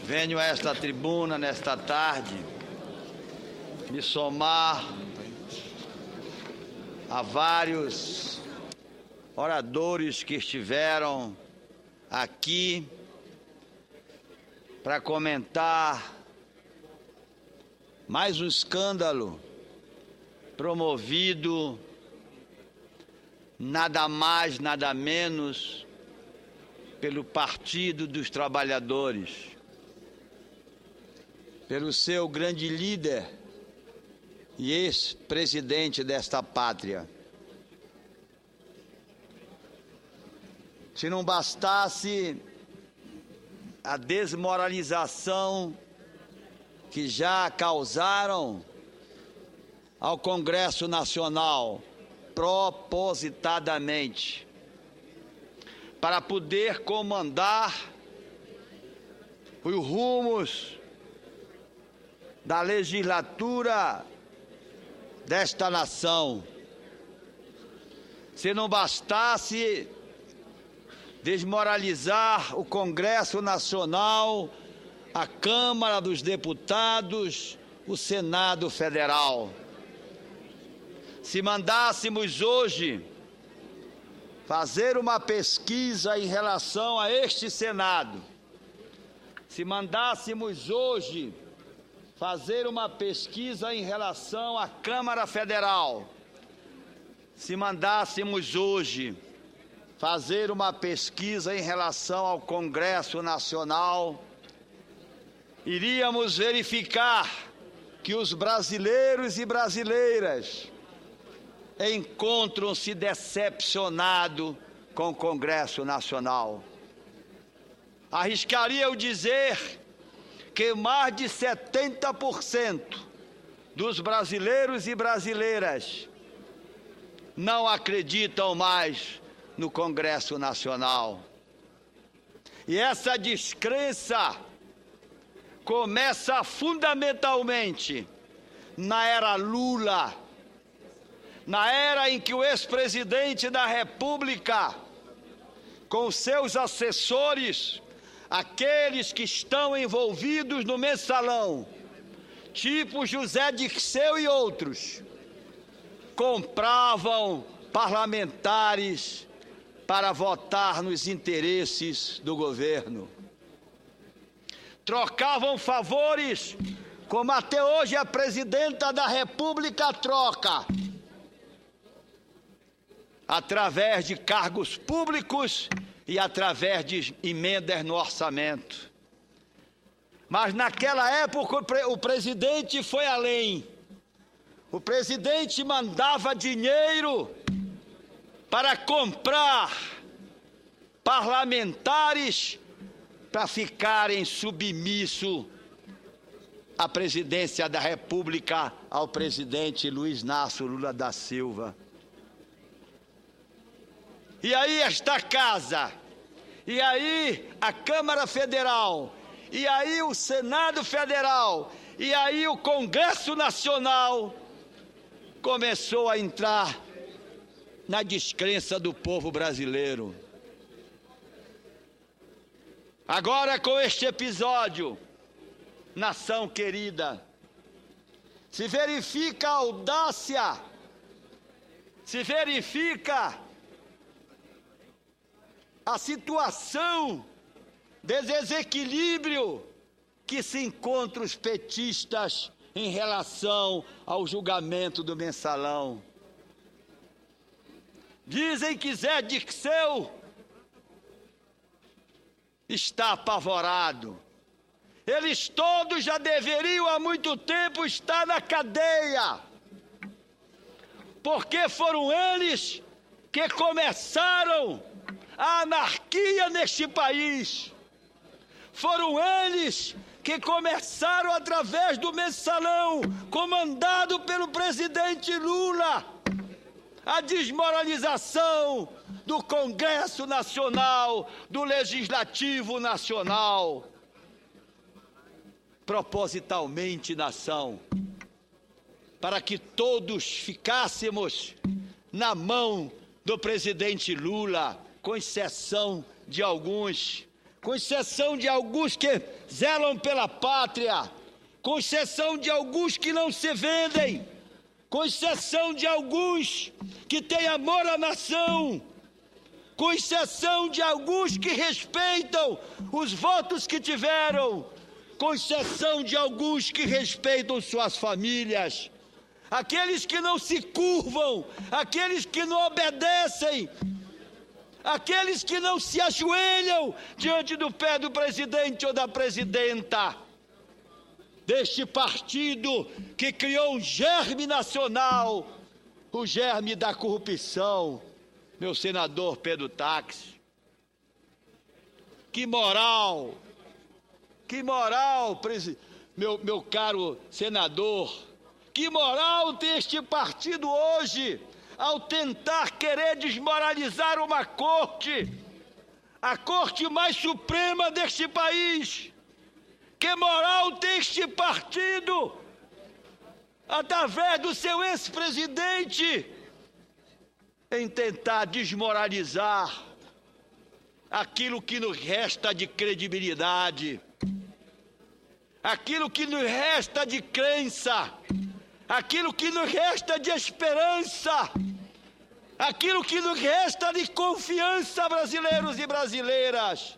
Venho a esta tribuna nesta tarde me somar a vários oradores que estiveram aqui para comentar mais um escândalo promovido nada mais, nada menos pelo Partido dos Trabalhadores, pelo seu grande líder e ex-presidente desta pátria. Se não bastasse a desmoralização que já causaram ao Congresso Nacional propositadamente, para poder comandar os rumos da legislatura desta nação. Se não bastasse desmoralizar o Congresso Nacional, a Câmara dos Deputados, o Senado Federal. Se mandássemos hoje fazer uma pesquisa em relação a este Senado, se mandássemos hoje fazer uma pesquisa em relação à Câmara Federal, se mandássemos hoje fazer uma pesquisa em relação ao Congresso Nacional, iríamos verificar que os brasileiros e brasileiras encontram-se decepcionados com o Congresso Nacional. Arriscaria eu dizer que mais de 70% dos brasileiros e brasileiras não acreditam mais no Congresso Nacional. E essa descrença começa fundamentalmente na era Lula, na era em que o ex-presidente da República, com seus assessores, aqueles que estão envolvidos no mensalão, tipo José Dirceu e outros, compravam parlamentares para votar nos interesses do governo. Trocavam favores, como até hoje a presidenta da República troca, através de cargos públicos e através de emendas no orçamento. Mas naquela época o presidente foi além. O presidente mandava dinheiro para comprar parlamentares para ficarem submissos à presidência da República, ao presidente Luiz Inácio Lula da Silva. E aí esta casa, e aí a Câmara Federal, e aí o Senado Federal, e aí o Congresso Nacional começou a entrar na descrença do povo brasileiro. Agora, com este episódio, nação querida, se verifica a audácia, se verifica a situação de desequilíbrio que se encontram os petistas em relação ao julgamento do mensalão. Dizem que Zé Dirceu está apavorado. Eles todos já deveriam há muito tempo estar na cadeia, porque foram eles que começaram a anarquia neste país. Foram eles que começaram através do mensalão, comandado pelo presidente Lula, a desmoralização do Congresso Nacional, do Legislativo Nacional. Propositalmente, nação, para que todos ficássemos na mão do presidente Lula, com exceção de alguns, com exceção de alguns que zelam pela pátria, com exceção de alguns que não se vendem, com exceção de alguns que têm amor à nação, com exceção de alguns que respeitam os votos que tiveram, com exceção de alguns que respeitam suas famílias, aqueles que não se curvam, aqueles que não obedecem, aqueles que não se ajoelham diante do pé do presidente ou da presidenta, deste partido que criou um germe nacional, o germe da corrupção, meu senador Pedro Táxi. Que moral, meu caro senador, que moral tem este partido hoje, ao tentar querer desmoralizar uma corte, a corte mais suprema deste país. Que moral tem este partido, através do seu ex-presidente, em tentar desmoralizar aquilo que nos resta de credibilidade, aquilo que nos resta de crença, aquilo que nos resta de esperança, aquilo que nos resta de confiança, brasileiros e brasileiras,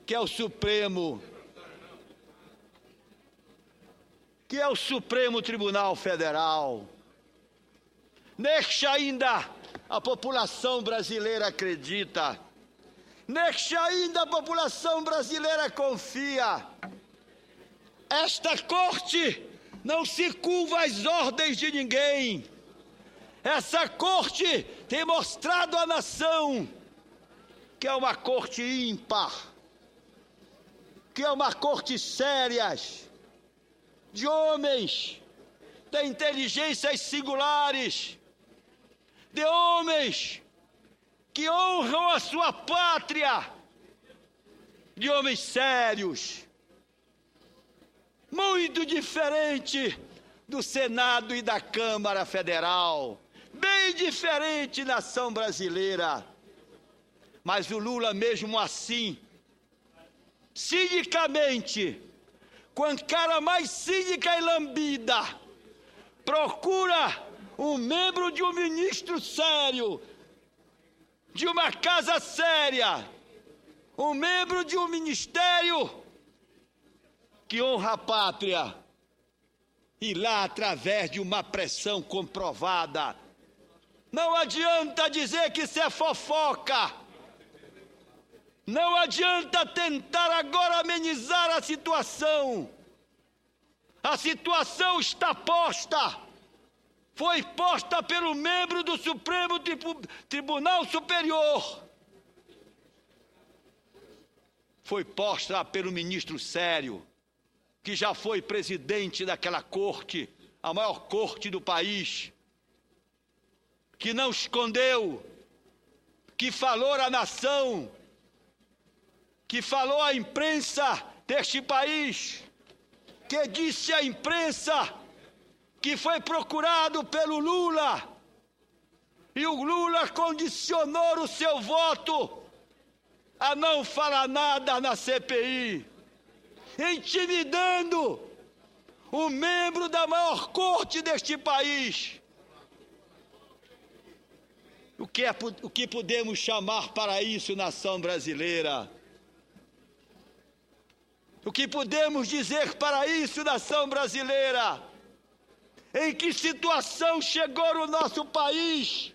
que é o Supremo, Tribunal Federal. Neste ainda a população brasileira acredita, neste ainda a população brasileira confia. Esta corte não se curva às ordens de ninguém. Essa corte tem mostrado à nação que é uma corte ímpar, que é uma corte séria, de homens de inteligências singulares, de homens que honram a sua pátria, de homens sérios, muito diferente do Senado e da Câmara Federal, bem diferente, nação brasileira. Mas o Lula, mesmo assim, cinicamente, com a cara mais cínica e lambida, procura um membro de um ministro sério, de uma casa séria, um membro de um ministério que honra a pátria, e lá, através de uma pressão comprovada, não adianta dizer que isso é fofoca, não adianta tentar agora amenizar a situação está posta, foi posta pelo membro do Supremo Tribunal Superior, foi posta pelo ministro sério, que já foi presidente daquela corte, a maior corte do país, que não escondeu, que falou à nação, que falou à imprensa deste país, que disse à imprensa que foi procurado pelo Lula, e o Lula condicionou o seu voto a não falar nada na CPI, intimidando um membro da maior corte deste país. O que podemos chamar para isso, nação brasileira? O que podemos dizer para isso, nação brasileira? Em que situação chegou o nosso país?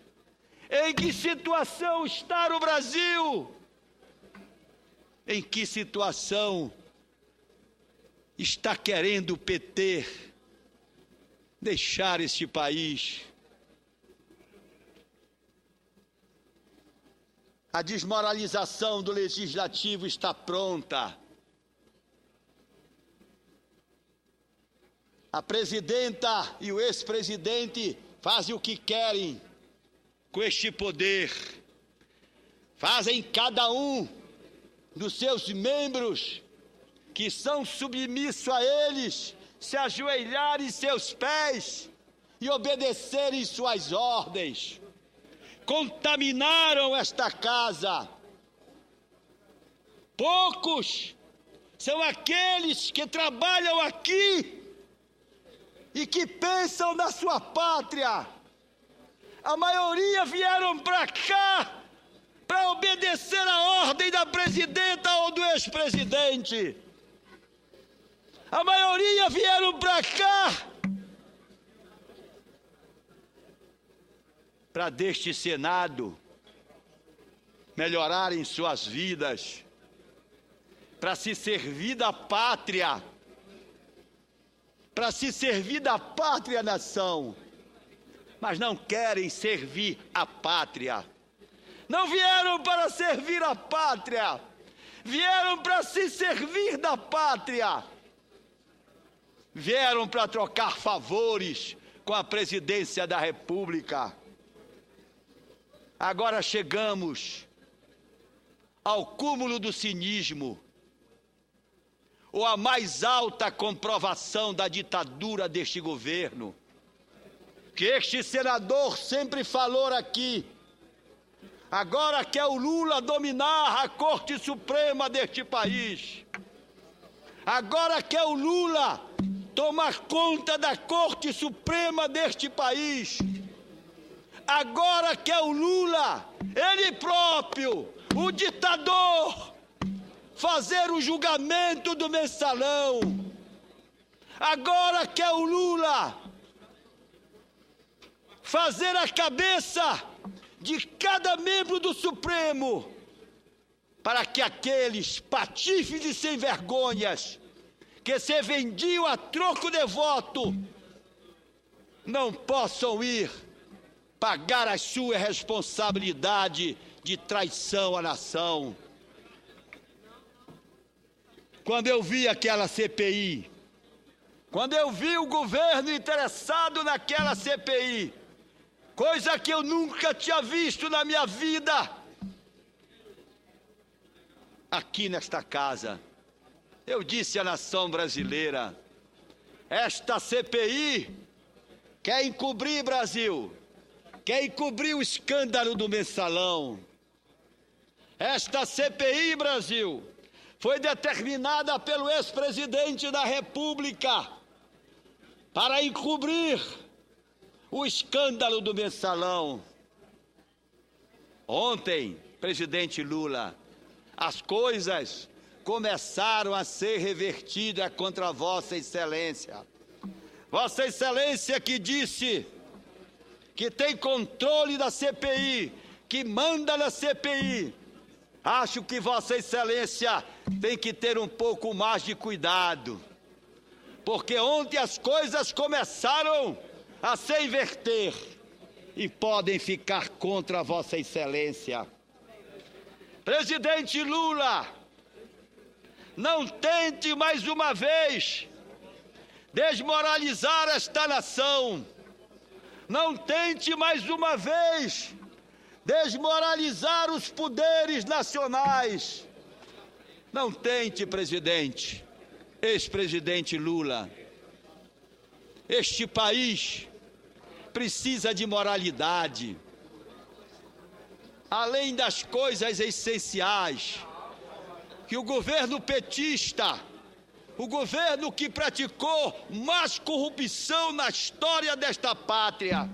Em que situação está o Brasil? Em que situação está querendo o PT deixar este país? A desmoralização do legislativo está pronta. A presidenta e o ex-presidente fazem o que querem com este poder. Fazem cada um dos seus membros, que são submissos a eles, se ajoelharem em seus pés e obedecerem suas ordens. Contaminaram esta casa. Poucos são aqueles que trabalham aqui e que pensam na sua pátria. A maioria vieram para cá para obedecer a ordem da presidenta ou do ex-presidente. A maioria vieram para cá para deste Senado melhorarem suas vidas, para se servir da pátria, nação, mas não querem servir a pátria. Não vieram para servir a pátria, vieram para se servir da pátria. Vieram para trocar favores com a presidência da República. Agora chegamos ao cúmulo do cinismo, ou a mais alta comprovação da ditadura deste governo, que este senador sempre falou aqui. Agora quer o Lula dominar a Corte Suprema deste país. Agora quer o Lula tomar conta da Corte Suprema deste país. Agora quer o Lula, ele próprio, o ditador, fazer o julgamento do mensalão. Agora quer o Lula fazer a cabeça de cada membro do Supremo, para que aqueles patifes e sem vergonhas que se vendiam a troco de voto não possam ir pagar a sua responsabilidade de traição à nação. Quando eu vi aquela CPI, quando eu vi o governo interessado naquela CPI, coisa que eu nunca tinha visto na minha vida, aqui nesta casa, eu disse à nação brasileira: esta CPI quer encobrir Brasil, quer encobrir o escândalo do mensalão. Esta CPI, Brasil, foi determinada pelo ex-presidente da República para encobrir o escândalo do mensalão. Ontem, presidente Lula, as coisas começaram a ser revertidas contra Vossa Excelência. Vossa Excelência que disse que tem controle da CPI, que manda na CPI. Acho que Vossa Excelência tem que ter um pouco mais de cuidado, porque ontem as coisas começaram a se inverter e podem ficar contra Vossa Excelência. Presidente Lula, não tente mais uma vez desmoralizar esta nação. Não tente mais uma vez desmoralizar os poderes nacionais. Não tente, presidente, ex-presidente Lula. Este país precisa de moralidade. Além das coisas essenciais que o governo petista, o governo que praticou mais corrupção na história desta pátria,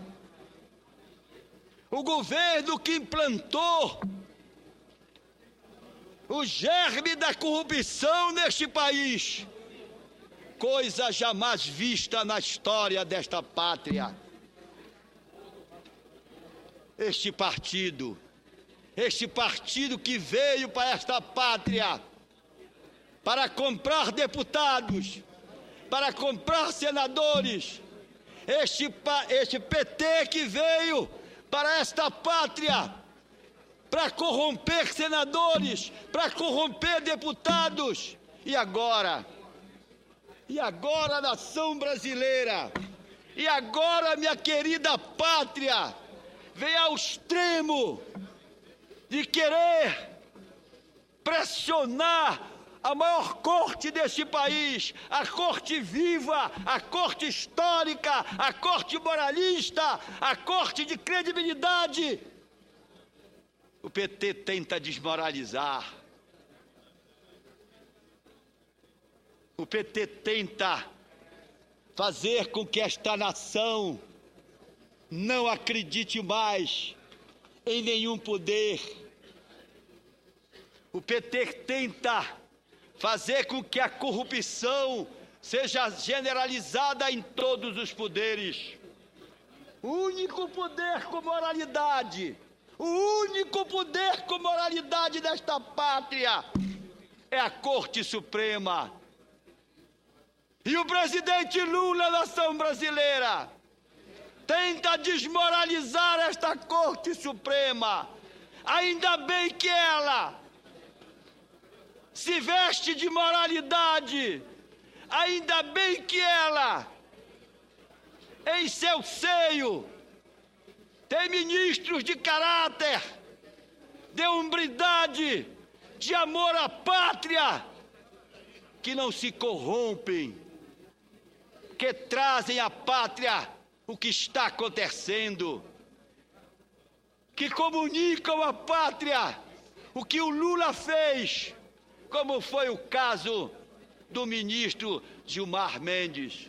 o governo que implantou o germe da corrupção neste país, coisa jamais vista na história desta pátria. Este partido que veio para esta pátria para comprar deputados, para comprar senadores, este PT que veio para esta pátria para corromper senadores, para corromper deputados. E agora, nação brasileira, e agora, minha querida pátria, vem ao extremo de querer pressionar a maior corte deste país, a corte viva, a corte histórica, a corte moralista, a corte de credibilidade. O PT tenta desmoralizar. PT tenta fazer com que esta nação não acredite mais em nenhum poder. O PT tenta fazer com que a corrupção seja generalizada em todos os poderes. O único poder com moralidade, o único poder com moralidade desta pátria é a Corte Suprema. E o presidente Lula, nação brasileira, tenta desmoralizar esta Corte Suprema. Ainda bem que ela se veste de moralidade, ainda bem que ela, em seu seio, tem ministros de caráter, de hombridade, de amor à pátria, que não se corrompem, que trazem à pátria o que está acontecendo, que comunicam à pátria o que o Lula fez, como foi o caso do ministro Gilmar Mendes.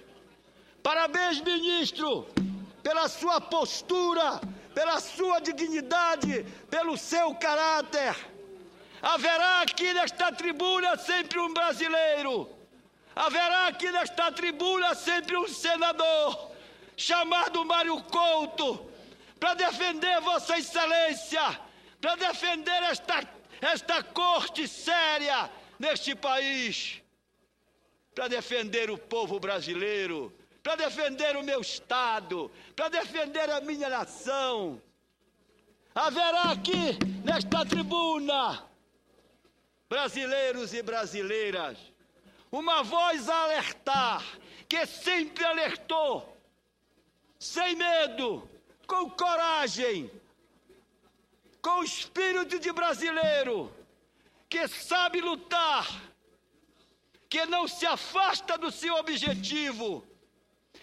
Parabéns, ministro, pela sua postura, pela sua dignidade, pelo seu caráter. Haverá aqui nesta tribuna sempre um brasileiro, haverá aqui nesta tribuna sempre um senador, chamado Mário Couto, para defender Vossa Excelência, para defender esta corte séria neste país, para defender o povo brasileiro, para defender o meu Estado, para defender a minha nação. Haverá aqui nesta tribuna, brasileiros e brasileiras, uma voz a alertar, que sempre alertou, sem medo, com coragem, com espírito de brasileiro, que sabe lutar, que não se afasta do seu objetivo,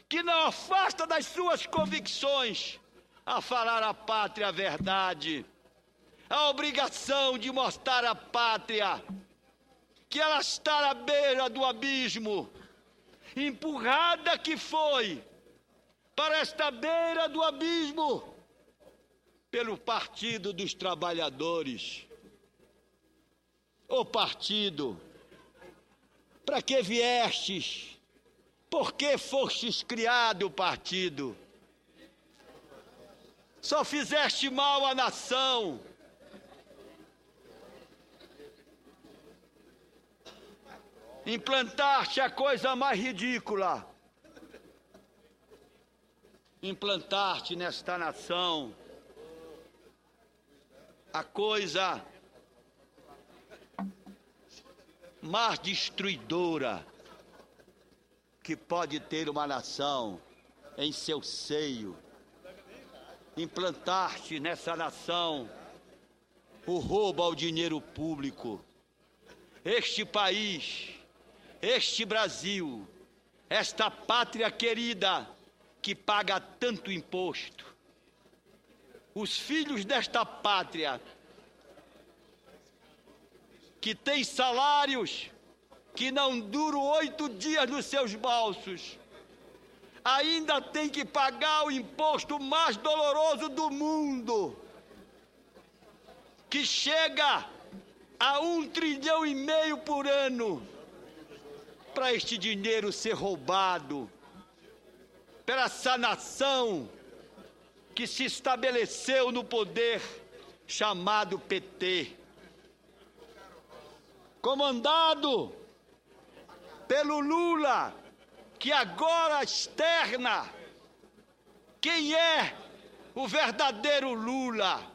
que não afasta das suas convicções, a falar à pátria a verdade, a obrigação de mostrar à pátria que ela está à beira do abismo, empurrada que foi para esta beira do abismo pelo Partido dos Trabalhadores. Ô partido, para que viestes? Por que fostes criado, partido? Só fizeste mal à nação. Implantaste a coisa mais ridícula. Implantaste nesta nação a coisa mais destruidora que pode ter uma nação em seu seio. Implantaste nessa nação o roubo ao dinheiro público. Este país, este Brasil, esta pátria querida que paga tanto imposto, os filhos desta pátria que têm salários que não duram 8 dias nos seus bolsos, ainda tem que pagar o imposto mais doloroso do mundo, que chega a 1,5 trilhão por ano, para este dinheiro ser roubado pela essa nação que se estabeleceu no poder chamado PT, comandado pelo Lula, que agora externa quem é o verdadeiro Lula.